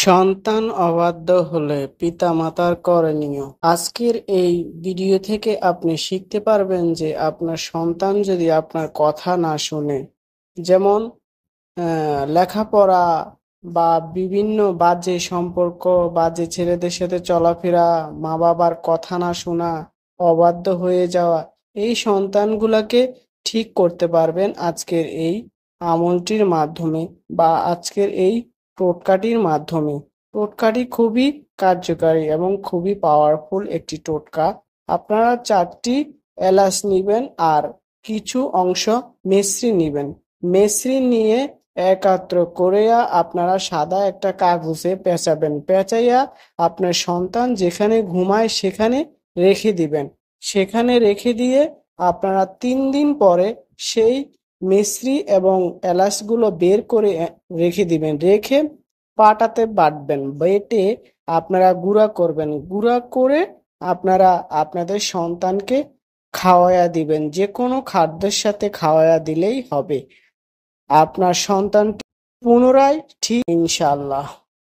সন্তান অবাধ্য হলে পিতামাতার করণীয়। আজকের এই ভিডিও থেকে আপনি শিখতে পারবেন যে আপনার সন্তান যদি আপনার কথা না শুনে, যেমন লেখাপড়া বা বিভিন্ন বাজে সম্পর্ক, বাজে ছেলেদের সাথে চলাফেরা, মা বাবার কথা না শোনা, অবাধ্য হয়ে যাওয়া, এই সন্তানগুলোকে ঠিক করতে পারবেন আজকের এই আমলটির মাধ্যমে বা আজকের এই টোটকাটির মাধ্যমে। টোটকাটি খুবই কার্যকারী এবং খুবই পাওয়ারফুল একটি টোটকা। আপনারা 4টি এলাচ নিবেন আর কিছু অংশ মেসরি নিবেন। মেসরি নিয়ে একাত্র করিয়া আপনারা সাদা একটা কাগজে পেঁচাবেন। পেঁচাইয়া আপনার সন্তান যেখানে ঘুমায় সেখানে রেখে দিবেন। সেখানে রেখে দিয়ে আপনারা 3 দিন পরে সেই মিশ্রি এবং এলাচগুলো বের করে রেখে দিবেন। রেখে পাটাতে বাটবেন। বেটে আপনারা গুঁড়া করবেন। গুঁড়া করে আপনারা আপনাদের সন্তানকে খাওয়ায়া দিবেন। যে কোনো খাদ্যের সাথে খাওয়ায়া দিলেই হবে। আপনার সন্তান পুনরায় ঠিক ইনশাআল্লাহ।